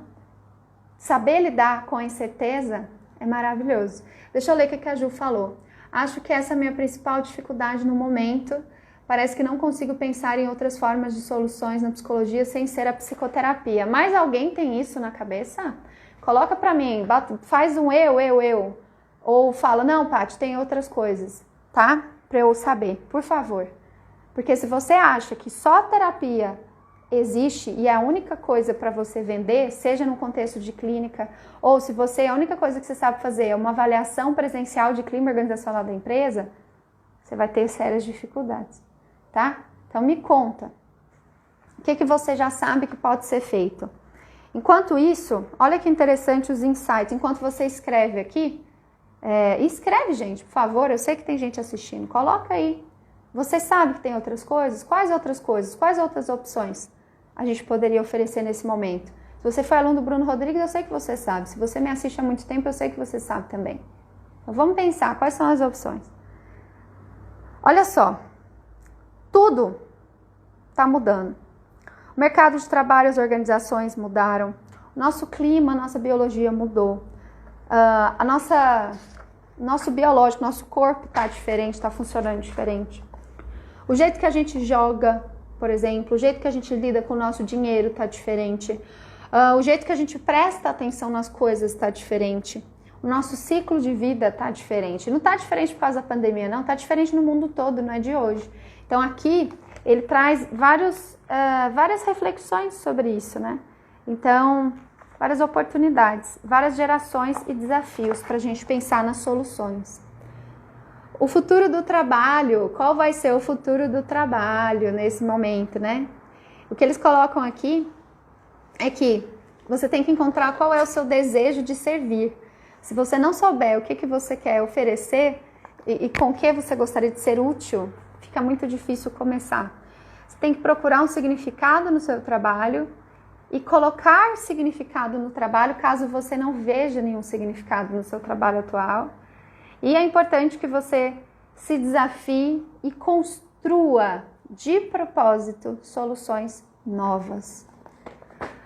S1: saber lidar com a incerteza é maravilhoso. Deixa eu ler o que a Ju falou. Acho que essa é a minha principal dificuldade no momento. Parece que não consigo pensar em outras formas de soluções na psicologia sem ser a psicoterapia. Mas alguém tem isso na cabeça? Coloca pra mim, faz um eu. Ou fala, não, Paty, tem outras coisas, tá? Pra eu saber, por favor. Porque se você acha que só a terapia existe e é a única coisa para você vender, seja no contexto de clínica, ou se você, a única coisa que você sabe fazer é uma avaliação presencial de clima organizacional da empresa, você vai ter sérias dificuldades, tá? Então me conta, o que você já sabe que pode ser feito? Enquanto isso, olha que interessante os insights, enquanto você escreve aqui, escreve, gente, por favor, eu sei que tem gente assistindo, coloca aí. Você sabe que tem outras coisas? Quais outras coisas? Quais outras opções a gente poderia oferecer nesse momento? Se você foi aluno do Bruno Rodrigues, eu sei que você sabe. Se você me assiste há muito tempo, eu sei que você sabe também. Então vamos pensar, quais são as opções? Olha só, tudo está mudando. O mercado de trabalho, as organizações mudaram. O nosso clima, a nossa biologia mudou. Nosso biológico, nosso corpo está diferente, está funcionando diferente. O jeito que a gente joga, por exemplo, o jeito que a gente lida com o nosso dinheiro está diferente. O jeito que a gente presta atenção nas coisas está diferente. O nosso ciclo de vida está diferente. Não está diferente por causa da pandemia, não. Está diferente no mundo todo, não é de hoje. Então aqui ele traz várias reflexões sobre isso, né? Então, várias oportunidades, várias gerações e desafios para a gente pensar nas soluções. O futuro do trabalho, qual vai ser o futuro do trabalho nesse momento, né? O que eles colocam aqui é que você tem que encontrar qual é o seu desejo de servir. Se você não souber o que você quer oferecer e com que você gostaria de ser útil, fica muito difícil começar. Você tem que procurar um significado no seu trabalho e colocar significado no trabalho caso você não veja nenhum significado no seu trabalho atual. E é importante que você se desafie e construa de propósito soluções novas.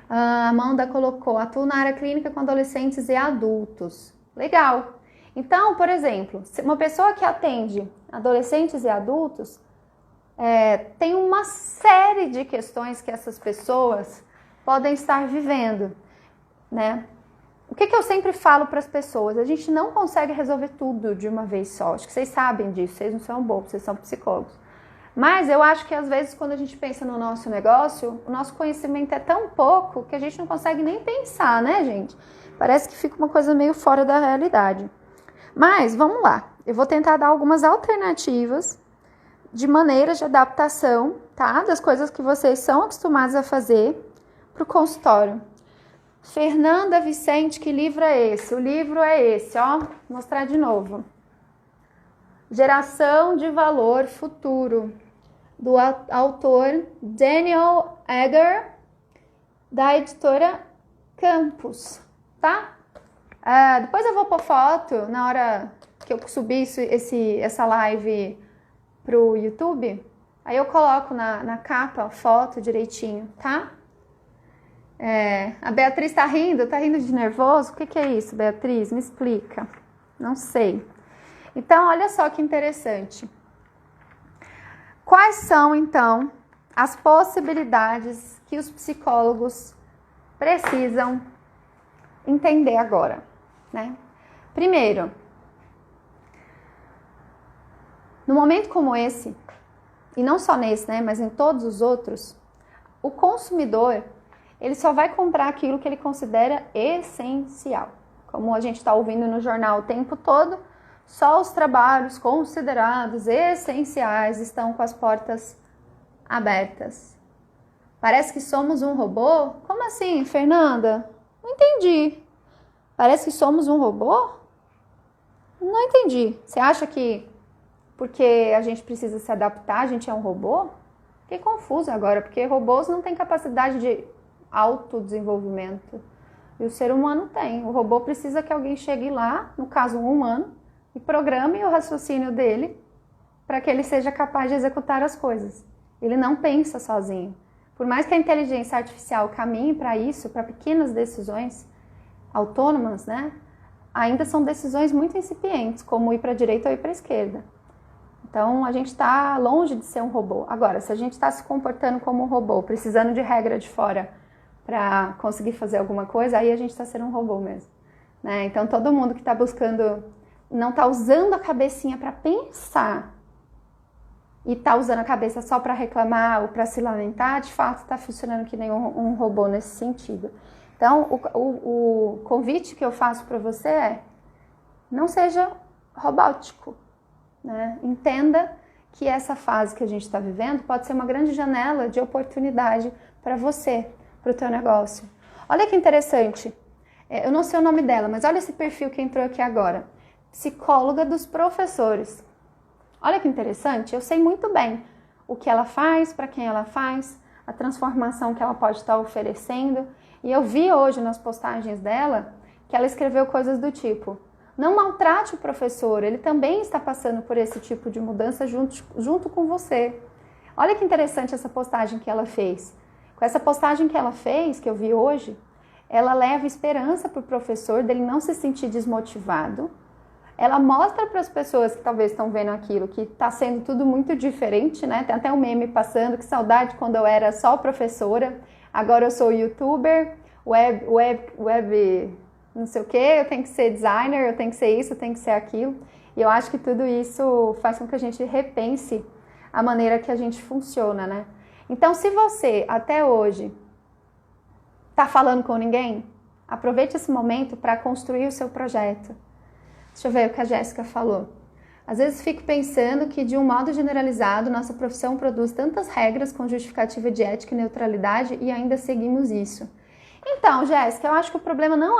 S1: A Amanda colocou, atuo na área clínica com adolescentes e adultos. Legal! Então, por exemplo, uma pessoa que atende adolescentes e adultos, tem uma série de questões que essas pessoas podem estar vivendo, né? O que eu sempre falo para as pessoas? A gente não consegue resolver tudo de uma vez só. Acho que vocês sabem disso, vocês não são bobos, vocês são psicólogos. Mas eu acho que às vezes quando a gente pensa no nosso negócio, o nosso conhecimento é tão pouco que a gente não consegue nem pensar, né, gente? Parece que fica uma coisa meio fora da realidade. Mas vamos lá, eu vou tentar dar algumas alternativas de maneiras de adaptação, tá? Das coisas que vocês são acostumados a fazer para o consultório. Fernanda Vicente, que livro é esse? O livro é esse, ó. Vou mostrar de novo. Geração de Valor Futuro, do autor Daniel Egger, da editora Campus, tá? Depois eu vou pôr foto na hora que eu subir essa live pro YouTube. Aí eu coloco na capa a foto direitinho, tá? A Beatriz tá rindo de nervoso? O que é isso, Beatriz? Me explica. Não sei. Então, olha só que interessante. Quais são, então, as possibilidades que os psicólogos precisam entender agora, né? Primeiro, no momento como esse, e não só nesse, né, mas em todos os outros, o consumidor, ele só vai comprar aquilo que ele considera essencial. Como a gente está ouvindo no jornal o tempo todo, só os trabalhos considerados essenciais estão com as portas abertas. Parece que somos um robô? Como assim, Fernanda? Não entendi. Parece que somos um robô? Não entendi. Você acha que porque a gente precisa se adaptar, a gente é um robô? Fiquei confusa agora, porque robôs não têm capacidade de autodesenvolvimento. E o ser humano tem. O robô precisa que alguém chegue lá, no caso um humano, e programe o raciocínio dele para que ele seja capaz de executar as coisas. Ele não pensa sozinho. Por mais que a inteligência artificial caminhe para isso, para pequenas decisões autônomas, né? Ainda são decisões muito incipientes, como ir para a direita ou ir para a esquerda. Então, a gente está longe de ser um robô. Agora, se a gente está se comportando como um robô, precisando de regra de fora para conseguir fazer alguma coisa, aí a gente está sendo um robô mesmo, né? Então, todo mundo que está buscando, não está usando a cabecinha para pensar e tá usando a cabeça só para reclamar ou para se lamentar, de fato está funcionando que nem um robô nesse sentido. Então, o convite que eu faço para você é: não seja robótico, né? Entenda que essa fase que a gente está vivendo pode ser uma grande janela de oportunidade para você, para o teu negócio. Olha que interessante, eu não sei o nome dela, mas olha esse perfil que entrou aqui agora. Psicóloga dos professores. Olha que interessante, eu sei muito bem o que ela faz, para quem ela faz, a transformação que ela pode estar oferecendo. E eu vi hoje nas postagens dela que ela escreveu coisas do tipo: não maltrate o professor, ele também está passando por esse tipo de mudança junto com você. Olha que interessante essa postagem que ela fez. Com essa postagem que ela fez, que eu vi hoje, ela leva esperança para o professor dele não se sentir desmotivado. Ela mostra para as pessoas que talvez estão vendo aquilo que está sendo tudo muito diferente, né? Tem até um meme passando, que saudade quando eu era só professora, agora eu sou youtuber, web não sei o que, eu tenho que ser designer, eu tenho que ser isso, eu tenho que ser aquilo. E eu acho que tudo isso faz com que a gente repense a maneira que a gente funciona, né? Então, se você até hoje está falando com ninguém, aproveite esse momento para construir o seu projeto. Deixa eu ver o que a Jéssica falou. Às vezes fico pensando que, de um modo generalizado, nossa profissão produz tantas regras com justificativa de ética e neutralidade e ainda seguimos isso. Então, Jéssica, eu acho que o problema não